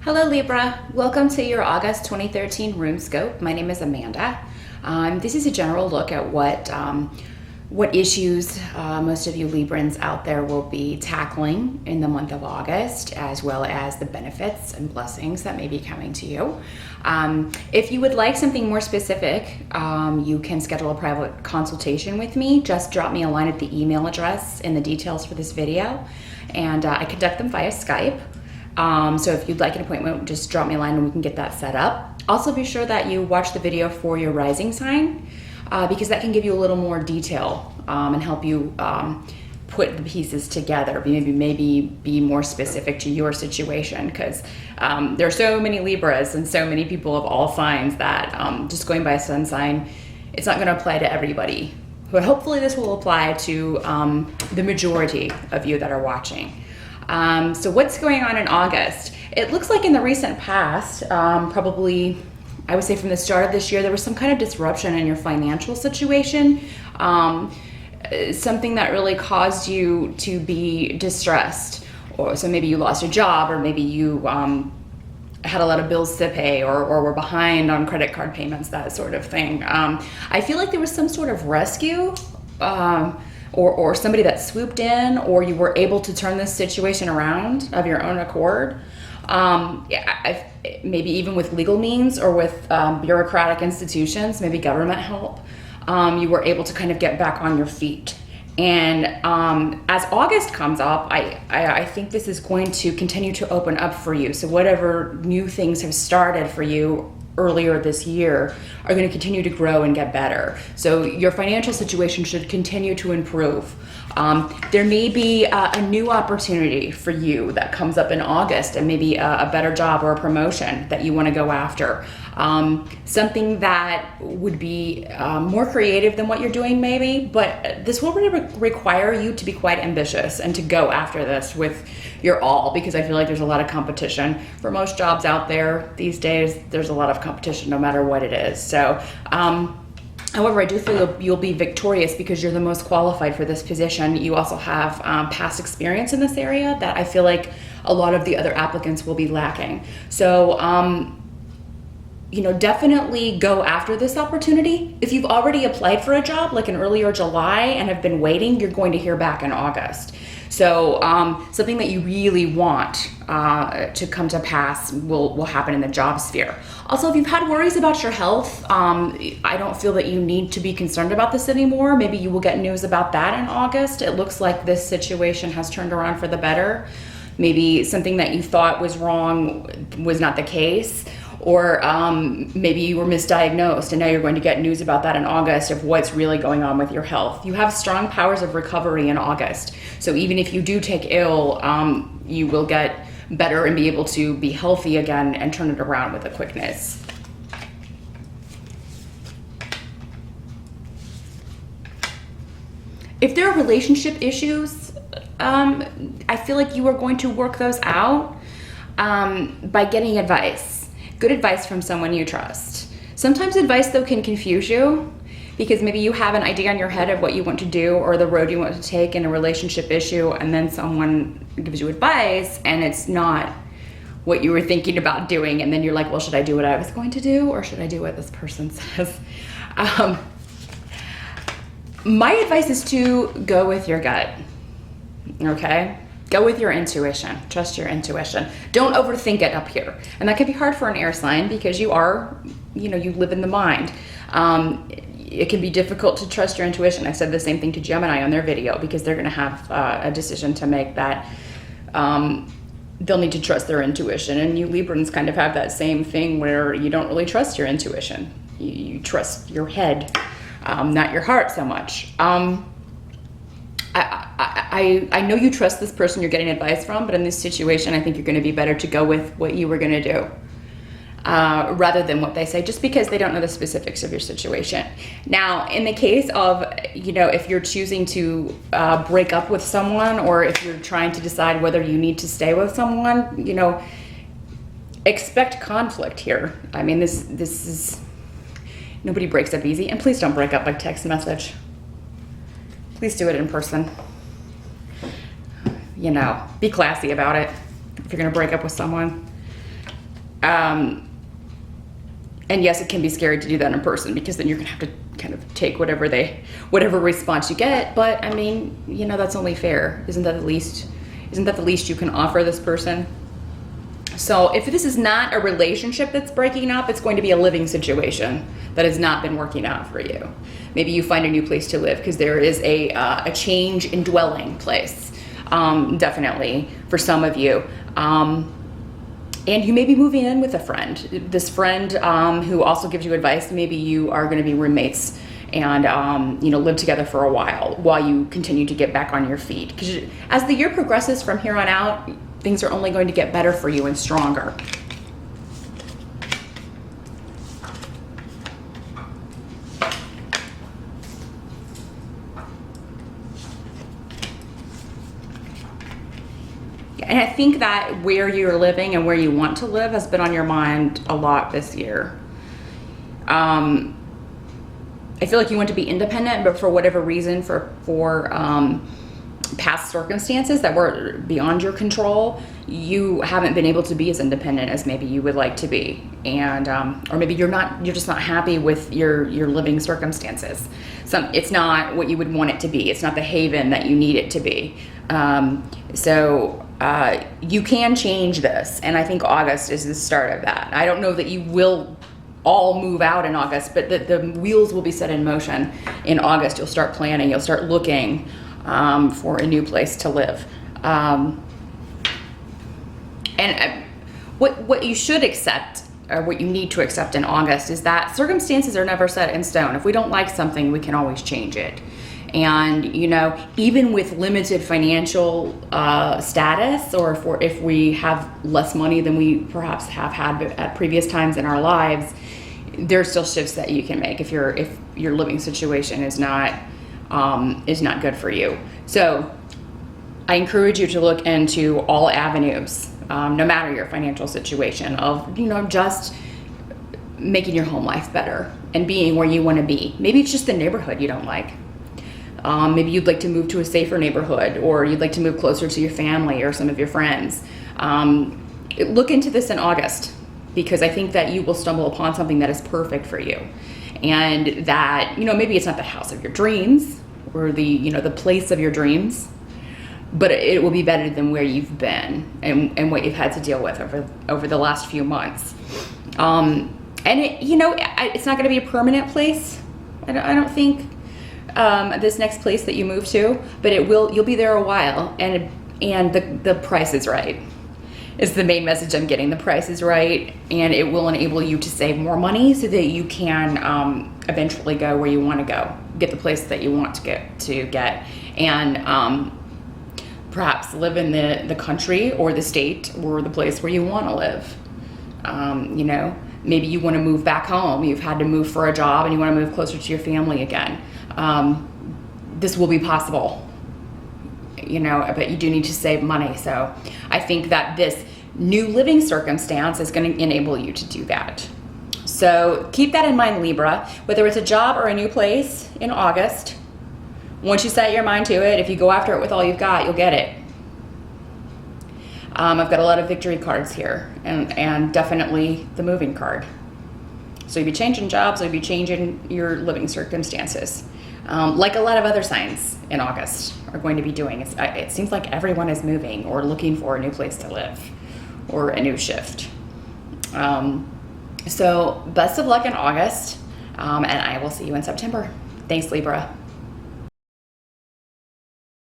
Hello Libra, welcome to your August 2013 RUNESCOPE. My name is Amanda. This is a general look at what issues most of you Librans out there will be tackling in the month of August, as well as the benefits and blessings that may be coming to you. If you would like something more specific, you can schedule a private consultation with me. Just drop me a line at the email address in the details for this video, and I conduct them via Skype. So if you'd like an appointment, just drop me a line and we can get that set up. Also be sure that you watch the video for your rising sign, because that can give you a little more detail and help you put the pieces together, maybe be more specific to your situation, because there are so many Libras and so many people of all signs that just going by sun sign, it's not going to apply to everybody. But hopefully this will apply to the majority of you that are watching. So what's going on in August? It looks like in the recent past, probably I would say from the start of this year, there was some kind of disruption in your financial situation. Something that really caused you to be distressed. So maybe you lost your job, or maybe you had a lot of bills to pay, or were behind on credit card payments, that sort of thing. I feel like there was some sort of rescue, or somebody that swooped in, or you were able to turn this situation around of your own accord. Maybe even with legal means, or with bureaucratic institutions, maybe government help, you were able to kind of get back on your feet. And as August comes up, I think this is going to continue to open up for you. So whatever new things have started for you earlier this year are going to continue to grow and get better. So your financial situation should continue to improve. There may be a new opportunity for you that comes up in August, and maybe a better job or a promotion that you want to go after. Something that would be more creative than what you're doing maybe, but this will really require you to be quite ambitious and to go after this with your all, because I feel like there's a lot of competition for most jobs out there these days. There's a lot of competition no matter what it is. So however, I do feel you'll be victorious because you're the most qualified for this position. You also have past experience in this area that I feel like a lot of the other applicants will be lacking. So definitely go after this opportunity. If you've already applied for a job like in earlier July and have been waiting, you're going to hear back in August. So something that you really want to come to pass will happen in the job sphere. Also, if you've had worries about your health, I don't feel that you need to be concerned about this anymore. Maybe you will get news about that in August. It looks like this situation has turned around for the better. Maybe something that you thought was wrong was not the case. Or maybe you were misdiagnosed, and now you're going to get news about that in August of what's really going on with your health. You have strong powers of recovery in August. So even if you do take ill, you will get better and be able to be healthy again and turn it around with a quickness. If there are relationship issues, I feel like you are going to work those out by getting advice. Good advice from someone you trust. Sometimes advice, though, can confuse you, because maybe you have an idea in your head of what you want to do or the road you want to take in a relationship issue, and then someone gives you advice and it's not what you were thinking about doing, and then you're like, well, should I do what I was going to do, or should I do what this person says? My advice is to go with your gut, okay? Go with your intuition. Trust your intuition. Don't overthink it up here. And that can be hard for an air sign because you live in the mind. It can be difficult to trust your intuition. I said the same thing to Gemini on their video, because they're going to have a decision to make that they'll need to trust their intuition. And you Librans kind of have that same thing where you don't really trust your intuition. You trust your head, not your heart so much. I know you trust this person you're getting advice from, but in this situation, I think you're going to be better to go with what you were going to do rather than what they say, just because they don't know the specifics of your situation. Now, in the case of, if you're choosing to break up with someone, or if you're trying to decide whether you need to stay with someone, expect conflict here. I mean, this is, nobody breaks up easy, and please don't break up by text message. Please do it in person. Be classy about it if you're gonna break up with someone. And yes, it can be scary to do that in person, because then you're gonna have to kind of take whatever response you get. But I mean, you know, that's only fair. Isn't that the least you can offer this person? So if this is not a relationship that's breaking up, it's going to be a living situation that has not been working out for you. Maybe you find a new place to live, because there is a change in dwelling place, definitely for some of you. And you may be moving in with a friend. This friend who also gives you advice, maybe you are going to be roommates and you know, live together for a while you continue to get back on your feet. Because as the year progresses from here on out, things are only going to get better for you and stronger. And I think that where you're living and where you want to live has been on your mind a lot this year. I feel like you want to be independent, but for whatever reason, for past circumstances that were beyond your control, you haven't been able to be as independent as maybe you would like to be. And or maybe you're just not happy with your living circumstances. It's not what you would want it to be. It's not the haven that you need it to be. So you can change this, and I think August is the start of that. I don't know that you will all move out in August, but the wheels will be set in motion in August. You'll start planning, you'll start looking for a new place to live. And what you should accept, or what you need to accept in August, is that circumstances are never set in stone. If we don't like something, we can always change it. And, you know, even with limited financial status, or if we have less money than we perhaps have had at previous times in our lives, there's still shifts that you can make if your living situation is not good for you. So I encourage you to look into all avenues, no matter your financial situation, of, you know, just making your home life better and being where you want to be. Maybe it's just the neighborhood you don't like. Maybe you'd like to move to a safer neighborhood, or you'd like to move closer to your family or some of your friends. Look into this in August, because I think that you will stumble upon something that is perfect for you. And that, you know, maybe it's not the house of your dreams or the place of your dreams, but it will be better than where you've been and what you've had to deal with over the last few months. And it's not going to be a permanent place. I don't think. This next place that you move to, but you'll be there a while, and the price is right, is the main message I'm getting. The price is right, and it will enable you to save more money so that you can eventually go where you want to go, get the place that you want to get, and perhaps live in the country or the state or the place where you want to live. Maybe you want to move back home. You've had to move for a job and you want to move closer to your family again. This will be possible, but you do need to save money. So I think that this new living circumstance is going to enable you to do that. So keep that in mind, Libra. Whether it's a job or a new place in August, once you set your mind to it, if you go after it with all you've got, you'll get it. I've got a lot of victory cards here, and definitely the moving card. So you'll be changing jobs, you'll be changing your living circumstances. Like a lot of other signs in August are going to be doing. It seems like everyone is moving or looking for a new place to live or a new shift. So best of luck in August, and I will see you in September. Thanks, Libra.